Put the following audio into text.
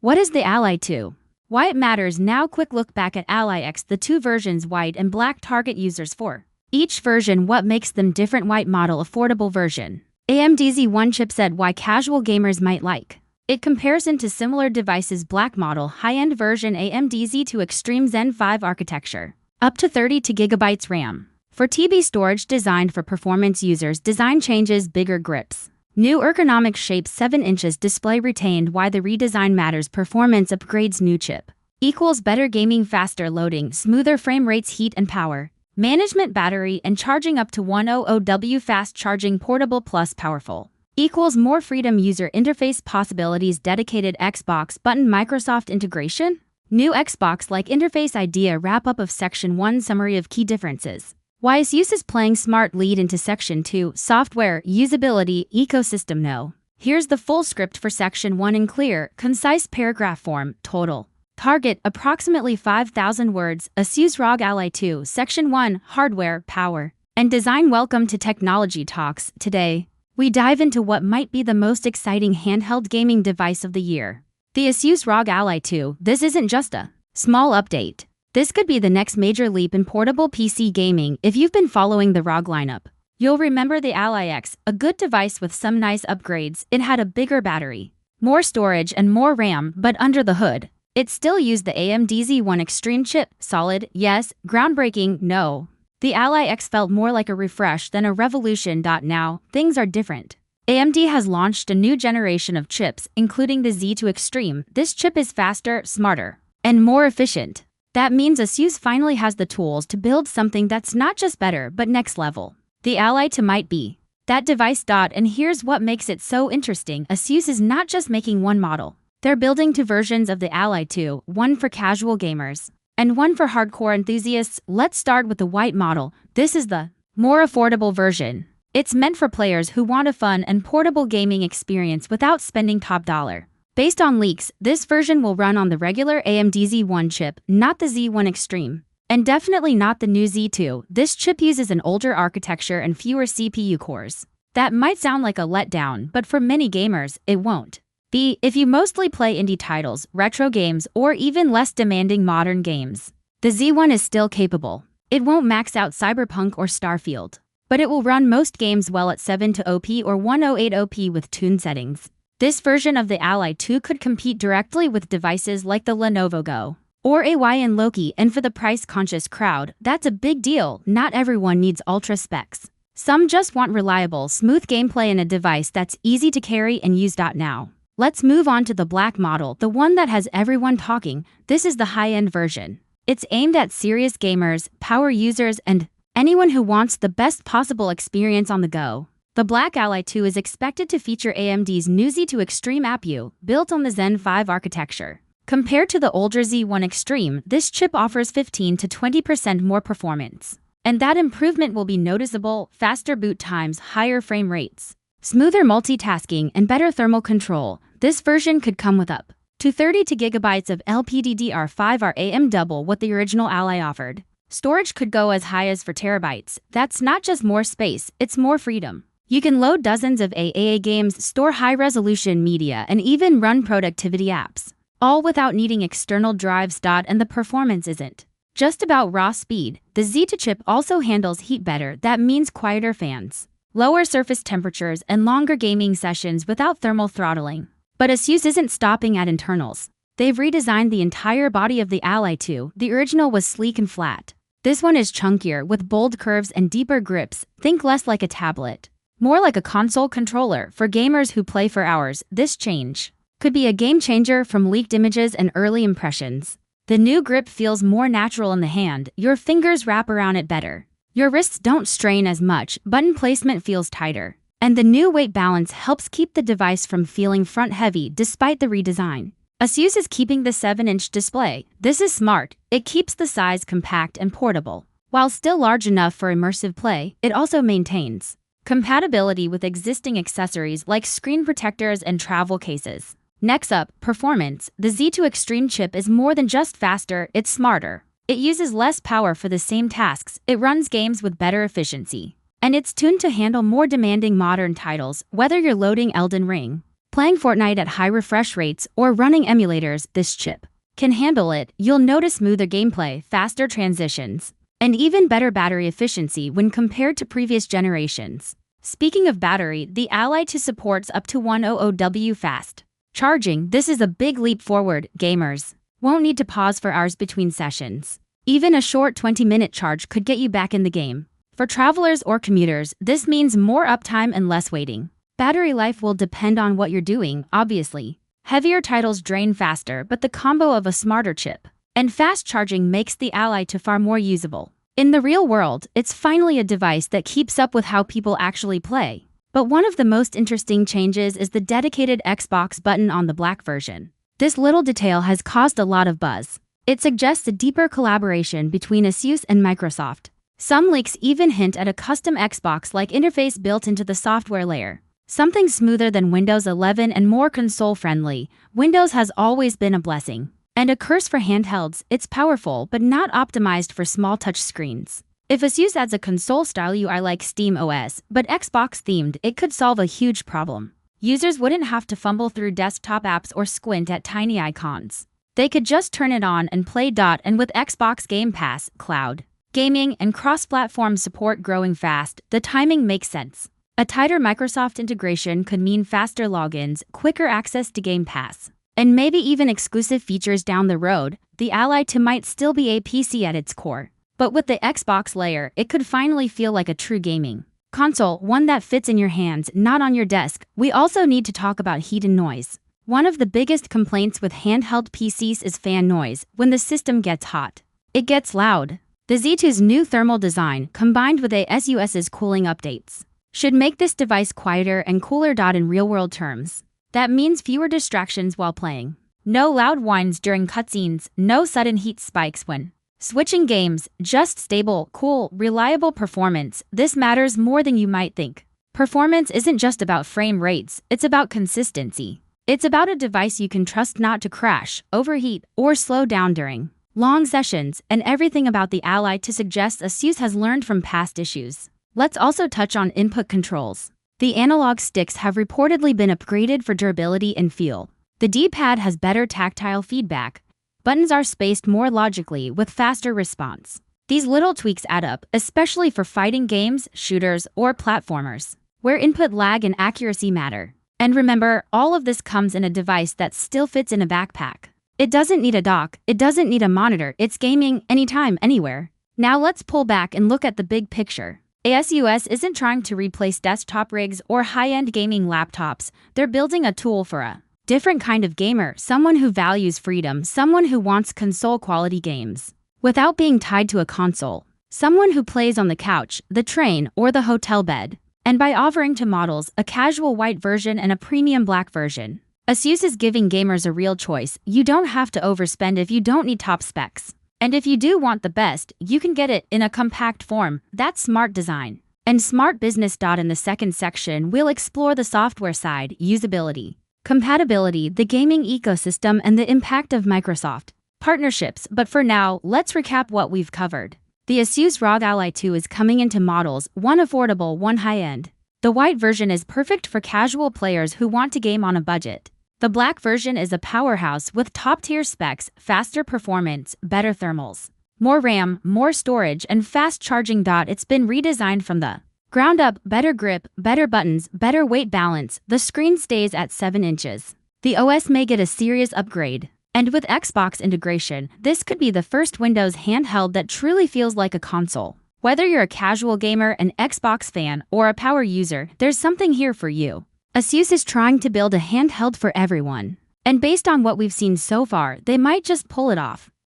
What is the Ally 2? Why it matters now. Quick look back at Ally X, the two versions, white and black, target users for each version. What makes them different? White model, affordable version. AMD Z1 chipset, why casual gamers might like it. Comparison to similar devices. Black model, high-end version, AMD Z2 Extreme Zen 5 architecture. Up to 32 GB RAM. 4 TB storage, designed for performance users. Design changes, bigger grips. New ergonomic shape, 7 inches display retained. Why the redesign matters. Performance upgrades, new chip equals better gaming, faster loading, smoother frame rates, heat and power management, battery and charging up to 100W, fast charging, portable plus powerful equals more freedom, user interface possibilities, dedicated Xbox button, Microsoft integration, new Xbox-like interface idea. Wrap up of Section 1, summary of key differences. Why ASUS is playing smart, lead into Section 2, software, usability, ecosystem. No. Here's the full script for Section 1 in clear, concise paragraph form. Total target, approximately 5,000 words. ASUS ROG Ally 2, Section 1, hardware, power, and design. Welcome to Technology Talks. Today, we dive into what might be the most exciting handheld gaming device of the year. The ASUS ROG Ally 2. This isn't just a small update. This could be the next major leap in portable PC gaming. If you've been following the ROG lineup, you'll remember the Ally X, a good device with some nice upgrades. It had a bigger battery, more storage and more RAM, but under the hood, it still used the AMD Z1 Extreme chip. Solid, yes. Groundbreaking, no. The Ally X felt more like a refresh than a revolution. Now, things are different. AMD has launched a new generation of chips, including the Z2 Extreme. This chip is faster, smarter, and more efficient. That means ASUS finally has the tools to build something that's not just better, but next level. The Ally 2 might be that device. And here's what makes it so interesting. ASUS is not just making one model. They're building two versions of the Ally 2, one for casual gamers and one for hardcore enthusiasts. Let's start with the white model. This is the more affordable version. It's meant for players who want a fun and portable gaming experience without spending top dollar. Based on leaks, this version will run on the regular AMD Z1 chip, not the Z1 Extreme, and definitely not the new Z2. This chip uses an older architecture and fewer CPU cores. That might sound like a letdown, but for many gamers, it won't be. If you mostly play indie titles, retro games, or even less demanding modern games, the Z1 is still capable. It won't max out Cyberpunk or Starfield, but it will run most games well at 720p or 108p with tuned settings. This version of the Ally 2 could compete directly with devices like the Lenovo Go or AY and Loki, and for the price-conscious crowd, that's a big deal. Not everyone needs ultra specs. Some just want reliable, smooth gameplay and a device that's easy to carry and use. Now, let's move on to the black model, the one that has everyone talking. This is the high-end version. It's aimed at serious gamers, power users, and anyone who wants the best possible experience on the go. The black Ally 2 is expected to feature AMD's new Z2 Extreme APU, built on the Zen 5 architecture. Compared to the older Z1 Extreme, this chip offers 15 to 20% more performance. And that improvement will be noticeable: faster boot times, higher frame rates, smoother multitasking, and better thermal control. This version could come with up to 32 GB of LPDDR5 RAM, double what the original Ally offered. Storage could go as high as 4 TB. That's not just more space, it's more freedom. You can load dozens of AAA games, store high-resolution media, and even run productivity apps, all without needing external drives. And the performance isn't just about raw speed. The Z2 chip also handles heat better. That means quieter fans, lower surface temperatures, and longer gaming sessions without thermal throttling. But ASUS isn't stopping at internals. They've redesigned the entire body of the Ally 2. The original was sleek and flat. This one is chunkier, with bold curves and deeper grips. Think less like a tablet, more like a console controller. For gamers who play for hours, this change could be a game changer. From leaked images and early impressions, the new grip feels more natural in the hand. Your fingers wrap around it better. Your wrists don't strain as much. Button placement feels tighter. And the new weight balance helps keep the device from feeling front-heavy despite the redesign. ASUS is keeping the 7-inch display. This is smart. It keeps the size compact and portable. While still large enough for immersive play, it also maintains compatibility with existing accessories like screen protectors and travel cases. Next up, performance. The Z2 Extreme chip is more than just faster, it's smarter. It uses less power for the same tasks, it runs games with better efficiency, and it's tuned to handle more demanding modern titles. Whether you're loading Elden Ring, Playing Fortnite at high refresh rates or running emulators, this chip can handle it. You'll notice smoother gameplay, faster transitions, and even better battery efficiency when compared to previous generations. Speaking of battery, the Ally 2 supports up to 100W fast charging. This is a big leap forward. Gamers won't need to pause for hours between sessions. Even a short 20-minute charge could get you back in the game. For travelers or commuters, this means more uptime and less waiting. Battery life will depend on what you're doing, obviously. Heavier titles drain faster, but the combo of a smarter chip and fast charging makes the Ally 2 far more usable. In the real world, it's finally a device that keeps up with how people actually play. But one of the most interesting changes is the dedicated Xbox button on the black version. This little detail has caused a lot of buzz. It suggests a deeper collaboration between ASUS and Microsoft. Some leaks even hint at a custom Xbox-like interface built into the software layer. Something smoother than Windows 11 and more console-friendly. Windows has always been a blessing and a curse for handhelds. It's powerful but not optimized for small touch screens. If ASUS adds a console-style UI like Steam OS, but Xbox-themed, it could solve a huge problem. Users wouldn't have to fumble through desktop apps or squint at tiny icons. They could just turn it on and play. And with Xbox Game Pass, cloud gaming, and cross-platform support growing fast, the timing makes sense. A tighter Microsoft integration could mean faster logins, quicker access to Game Pass, and maybe even exclusive features down the road. The Ally 2 might still be a PC at its core, but with the Xbox layer, it could finally feel like a true gaming console, one that fits in your hands, not on your desk. We also need to talk about heat and noise. One of the biggest complaints with handheld PCs is fan noise. When the system gets hot, it gets loud. The Z2's new thermal design, combined with ASUS's cooling updates, should make this device quieter and cooler. In real-world terms, that means fewer distractions while playing. No loud whines during cutscenes, no sudden heat spikes when switching games, just stable, cool, reliable performance. This matters more than you might think. Performance isn't just about frame rates, it's about consistency. It's about a device you can trust not to crash, overheat, or slow down during long sessions, and everything about the Ally 2 suggests ASUS has learned from past issues. Let's also touch on input controls. The analog sticks have reportedly been upgraded for durability and feel. The D-pad has better tactile feedback. Buttons are spaced more logically with faster response. These little tweaks add up, especially for fighting games, shooters, or platformers, where input lag and accuracy matter. And remember, all of this comes in a device that still fits in a backpack. It doesn't need a dock, it doesn't need a monitor, it's gaming anytime, anywhere. Now let's pull back and look at the big picture. ASUS isn't trying to replace desktop rigs or high-end gaming laptops. They're building a tool for a different kind of gamer, someone who values freedom, someone who wants console-quality games without being tied to a console, someone who plays on the couch, the train, or the hotel bed. And by offering two models, a casual white version and a premium black version, ASUS is giving gamers a real choice. You don't have to overspend if you don't need top specs. And if you do want the best, you can get it in a compact form. That's smart design and smart business. In the second section, we'll explore the software side, usability, compatibility, the gaming ecosystem, and the impact of Microsoft partnerships. But for now, let's recap what we've covered. The ASUS ROG Ally 2 is coming into models, one affordable, one high-end. The white version is perfect for casual players who want to game on a budget. The black version is a powerhouse with top-tier specs, faster performance, better thermals, more RAM, more storage, and fast charging. It's been redesigned from the ground up, better grip, better buttons, better weight balance. The screen stays at 7 inches. The OS may get a serious upgrade. And with Xbox integration, this could be the first Windows handheld that truly feels like a console. Whether you're a casual gamer, an Xbox fan, or a power user, there's something here for you. ASUS is trying to build a handheld for everyone. And based on what we've seen so far, they might just pull it off.